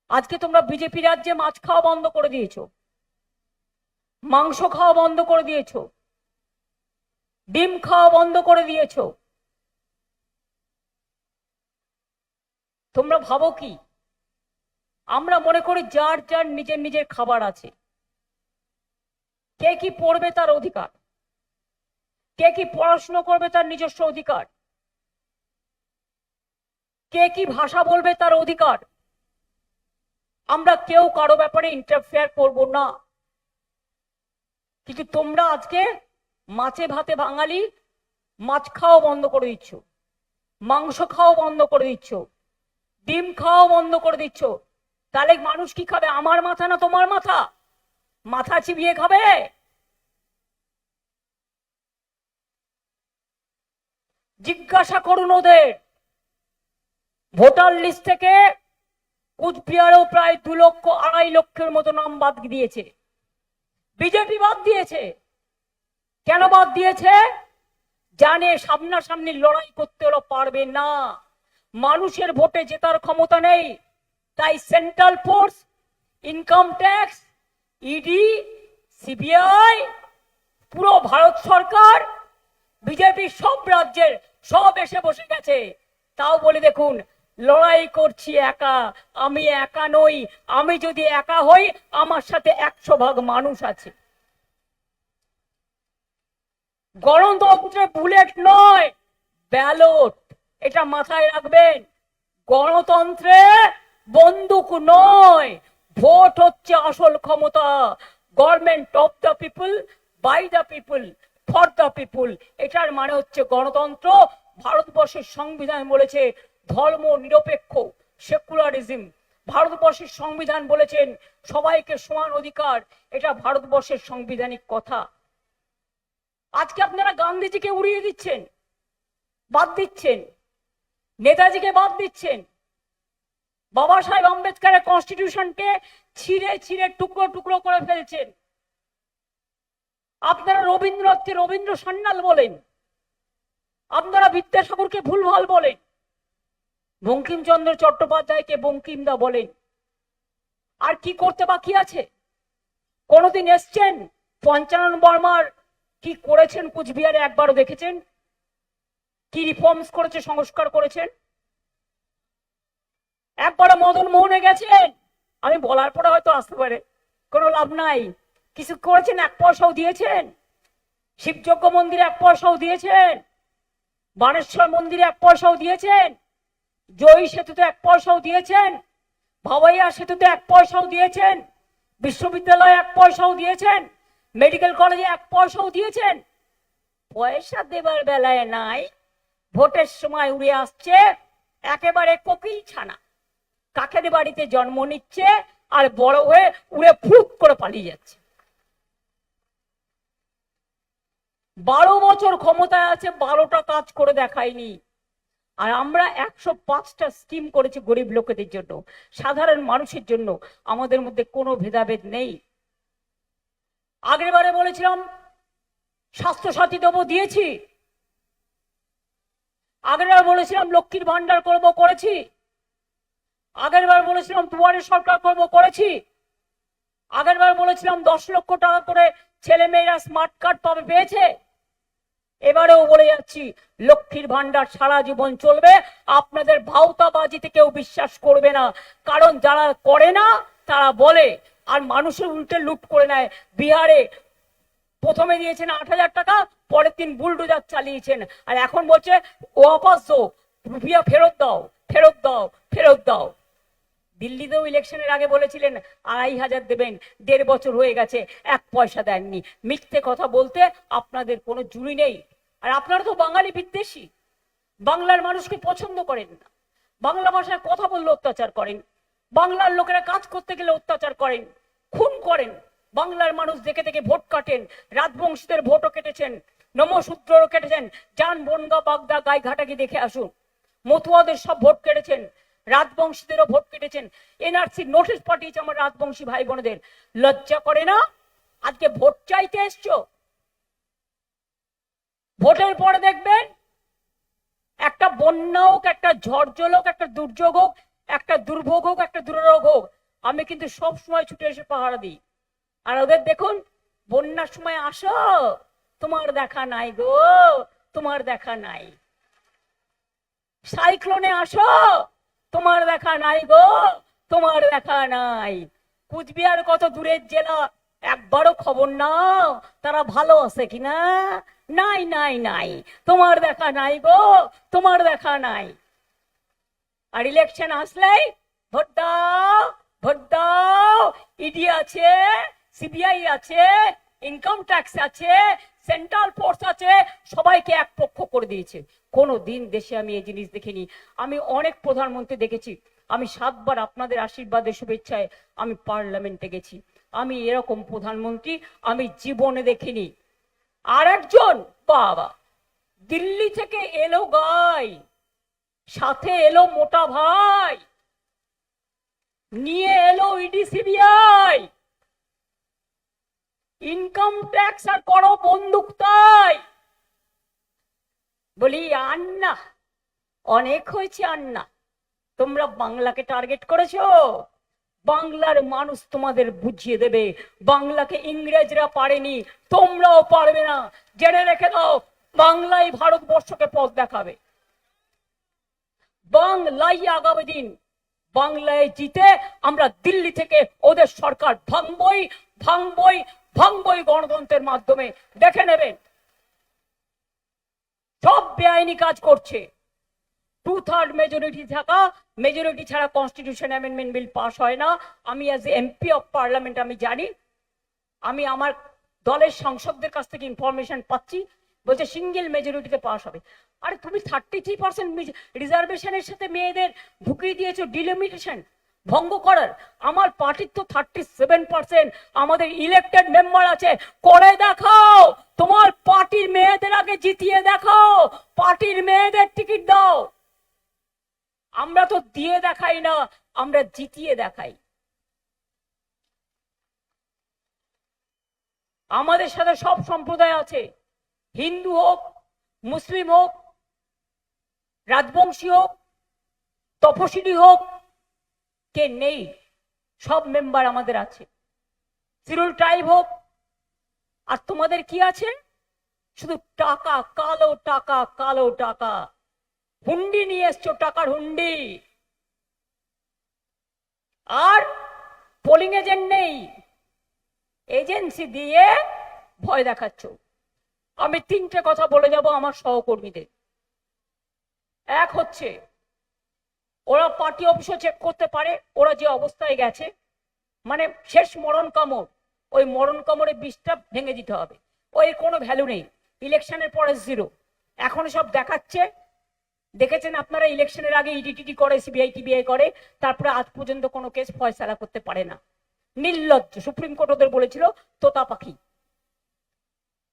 আজকে তোমরা বিজেপি রাজ্যে মাছ খাওয়া বন্ধ করে দিয়েছো, মাংস খাওয়া বন্ধ করে দিয়েছো, ডিম খাওয়া বন্ধ করে দিয়েছো। তোমরা ভাবো কি? আমরা মনে করি যার যার নিজের নিজের খাবার আছে। কে কি পড়বে তার অধিকার, কে কি পড়াশোনা করবে তার নিজস্ব অধিকার, কে কি ভাষা বলবে তার অধিকার। আমরা কেউ কারো ব্যাপারে ইন্টারফেয়ার করব না। কিন্তু তোমরা আজকে মাছে ভাতে বাঙালি, মাছ খাওয়া বন্ধ করে দিচ্ছ, মাংস খাওয়া বন্ধ করে দিচ্ছ, ডিম খাওয়া বন্ধ করে দিচ্ছ। তাহলে মানুষ কি খাবে? আমার মাথা না তোমার মাথা? মাথা চিবিয়ে খাবে? জিজ্ঞাসা করুন ওদের। ভোটার লিস্ট থেকে কুচবিহারেও প্রায় 2-2.5 লক্ষের মতো নাম বাদ দিয়েছে, বিজেপি বাদ দিয়েছে। কেন বাদ দিয়েছে? জানে সামনাসামনি লড়াই করতে ওরা পারবে না, মানুষের ভোটে জেতার ক্ষমতা নেই। তাই central force, income tax, ED, CBI, পুরো ভারত সরকার, বিজেপি সব রাজ্যের সব এসে বসে গেছে। তাও বলে দেখুন, লড়াই করছি একা, আমি একা নই। আমি যদি একা হই, আমার সাথে 100 ভাগ মানুষ আছে। গণতন্ত্রে বুলেট নয়, ব্যালট, এটা মাথায় রাখবেন। গণতন্ত্রে বন্দুক নয়, ভোট হচ্ছে আসল ক্ষমতা। Government of the people, by the people, for the people, এটার মানে হচ্ছে গণতন্ত্র। ভারতবর্ষের সংবিধান বলেছে ধর্ম নিরপেক্ষ, সেকুলারিজম। ভারতবর্ষের সংবিধান বলেছেন সবাইকে সমান অধিকার। এটা ভারতবর্ষের সাংবিধানিক কথা। আজকে আপনারা গান্ধীজিকে উড়িয়ে দিচ্ছেন, বাদ দিচ্ছেন, নেতাজিকে বাদ দিচ্ছেন, বাবা সাহেব আম্বেদকরের কনস্টিটিউশনকে ছিঁড়ে ছিঁড়ে টুকরো টুকরো করে ফেলছেন। আপনারা রবীন্দ্রনাথকে রবীন্দ্র সান্যাল বলেন, আপনারা বিদ্যাসাগরকে ভুলভাল বলেন, বঙ্কিমচন্দ্র চট্টোপাধ্যায়কে বঙ্কিমদা বলেন। আর কি করতে বাকি আছে? কোনদিন এসছেন পঞ্চানন বর্মার কি করেছেন কুচবিহারে? একবারও দেখেছেন? কি রিফর্মস করেছে, সংস্কার করেছেন? একবারও মদন মোহনে গেছেন? আমি বলার পরে হয়তো আসতে পারে, কোনো লাভ নাই। কিছু করেছেন? 1 পয়সাও দিয়েছেন? শিবযজ্ঞ মন্দিরে 1 পয়সাও দিয়েছেন? বানেশ্বর মন্দিরে 1 পয়সাও দিয়েছেন? জয়ী সেতুতে 1 পয়সাও দিয়েছেন? ভাওয়াইয়া সেতুতে 1 পয়সাও দিয়েছেন? বিশ্ববিদ্যালয়ে 1 পয়সাও দিয়েছেন? মেডিকেল কলেজে 1 পয়সাও দিয়েছেন? পয়সা দেবার বেলায় নাই, ভোটের সময় উড়ে আসছে একেবারে কোকিল ছানা। কাকের বাড়িতে জন্ম নিচ্ছে আর বড় হয়ে উড়ে ফুট করে পালিয়ে যাচ্ছে। 12 বছর ক্ষমতায় আছে, 12টা কাজ করে দেখায়নি। আর আমরা 105টা স্কিম করেছি গরিব লোকেদের জন্য, সাধারণ মানুষের জন্য। আমাদের মধ্যে কোনো ভেদাভেদ নেই। আগের বারে বলেছিলাম স্বাস্থ্যসাথী দেবো, দিয়েছি। আগের বার বলেছিলাম লক্ষ্মীর ভান্ডার করবো, করেছি। আগের বার বলেছিলাম দুয়ারে সরকার করবো, করেছি। আগের বার বলেছিলাম 10 লক্ষ টাকা করে ছেলে মেয়েরা স্মার্ট কার্ড পাবে, পেয়েছে। এবারেও বলে যাচ্ছি লক্ষ্মীর ভান্ডার সারা জীবন চলবে। আপনাদের ভাওতাবাজিতে কেউ বিশ্বাস করবে না, কারণ যারা করে না তারা বলে, আর মানুষের উল্টে লুট করে নেয়। বিহারে প্রথমে দিয়েছেন 8,000 টাকা, পরের দিন বুলডোজার চালিয়েছেন, আর এখন বলছে ওয়াপাস দো, রুপিয়া ফেরত দাও, ফেরত দাও, ফেরত দাও। দিল্লিতেও ইলেকশনের আগে বলেছিলেন 2,500 দেবেন, 1.5 বছর হয়ে গেছে, 1 পয়সা দেননি। মিথ্যে কথা বলতে আপনাদের কোনো জুড়ি নেই। আর আপনারা তো বাঙালি বিদ্বেষী, বাংলার মানুষকে পছন্দ করেন না, বাংলা ভাষায় কথা বললে অত্যাচার করেন, বাংলার লোকেরা কাজ করতে গেলে অত্যাচার করেন, খুন করেন। বাংলার মানুষ দেখে দেখে ভোট কাটেন, রাজবংশীদের ভোটও কেটেছেন, নমশূদ্রও কেটেছেন। যান বনগা, বাগদা, গাইঘাটাকে দেখে আসুন, মতুয়াদের সব ভোট কেটেছেন, রাজবংশীদেরও ভোট কেটেছেন। এনআরসি নোটিশ পাঠিয়েছে আমার রাজবংশী ভাই বোনদের। লজ্জা করে না? আজকে ভোট চাইতে এসছো। ভোটের পরে দেখবেন একটা বন্যা হোক, একটা ঝড় জল হোক, একটা দুর্যোগ হোক, একটা দুর্ভোগ হোক, একটা দুররোগ হোক, আমি কিন্তু সব সময় ছুটে এসে পাহারা দিই। আর ওদের দেখুন, বন্যার সময় আসো, তোমার দেখা নাই গো, তোমার দেখা নাই। সাইক্লোনে আসো, তোমার দেখা নাই গো, তোমার দেখা নাই। কুচবিহার কত দূরের জেলা, একবারও খবর নাও তারা ভালো আছে কিনা? নাই নাই নাই, তোমার দেখা নাই গো, তোমার দেখা নাই। আর ইলেকশন আসলেই ভোট দাও, ভোট দাও। ইডি আছে, সিবিআই আছে, ইনকাম ট্যাক্স আছে, সেন্ট্রাল ফোর্স আছে, সবাইকে এক পক্ষ করে দিয়েছে। কোনো দিন দেশে আমি এই জিনিস দেখিনি। আমি অনেক প্রধানমন্ত্রী দেখেছি, আমি 7 বার আপনাদের আশীর্বাদের শুভেচ্ছায় আমি পার্লামেন্টে গেছি। আমি এরকম প্রধানমন্ত্রী আমি জীবনে দেখিনি। আর একজন বাবা দিল্লি থেকে এলো গাই, সাথে এলো মোটা ভাই, নিয়ে এলো ইডি সিবিআই, ইনকাম ট্যাক্স আর করো বন্দুক তাই। বলি আন্না, অনেক হয়েছে আন্না, তোমরা বাংলাকে টার্গেট করেছো। বাংলার মানুষ তোমাদের বুঝিয়ে দেবে, বাংলাকে ইংরেজরা পারেনি, তোমরাও পারবে না। জেনে রেখে দাও, বাংলাই ভারতবর্ষকে পথ দেখাবে, বাংলাই আগামী দিন। বাংলায় জিতে আমরা দিল্লি থেকে ওদের সরকার ভাঙবই, ভাঙবই, ভাঙবই গণতন্ত্রের মাধ্যমে। দেখে নেবেন, সব বেআইনি কাজ করছে। 2/3 মেজরিটি থাকা, মেজরিটি ছাড়া কনস্টিটিউশন অ্যামেন্ডমেন্ট বিল পাস হয় না। আমি অ্যাজ এমপি অফ পার্লামেন্ট আমি জানি, আমি আমার দলের সাংসদদের কাছ থেকে ইনফরমেশন পাচ্ছি, বলছে সিঙ্গেল মেজরিটিতে পাস হবে। আরে তুমি 33% রিজার্ভেশনের সাথে মেয়েদের ঢুকিয়ে দিয়েছো ডিলিমিটেশন ভঙ্গ করার। আমার পার্টির তো 37% আমাদের ইলেক্টেড মেম্বার আছে। করে দেখাও, তোমার পার্টির মেয়েদের আগে জিতিয়ে দেখাও, পার্টির মেয়েদের টিকিট দাও। আমরা তো দিয়ে দেখাই না, আমরা জিতিয়ে দেখাই। আমাদের সাথে সব সম্প্রদায় আছে, হিন্দু হোক, মুসলিম হোক, রাজবংশী হোক, তপশিলি হোক, কে নেই, সব মেম্বার আমাদের আছে। সিরুল ট্রাইব হোক। আর তোমাদের কি আছে? শুধু টাকা, কালো টাকা, কালো টাকা। হুন্ডি নিয়ে এসছো, টাকার হুন্ডি। আর পোলিং এজেন্ট নেই, এজেন্সি দিয়ে ভয় দেখাচ্ছ। আমি 3টে কথা বলে যাব আমার সহকর্মীদের। এক হচ্ছে, ওরা পার্টি অফিসে চেক করতে পারে ওরা যে অবস্থায় গেছে, মানে শেষ মরণ কামড়, ওই মরণ কামড়ে বিষটা ভেঙে দিতে হবে। ওই কোনো ভ্যালু নেই, ইলেকশনের পরে জিরো। এখন সব দেখাচ্ছে, দেখেছেন আপনারা, ইলেকশনের আগে ইডিটিটি করে, সিবিআই টিবিআই করে, তারপরে আজ পর্যন্ত কোনো কেস ফয়সালা করতে পারে না। নির্লজ্জ। সুপ্রিম কোর্ট ওদের বলেছিল তোতা পাখি।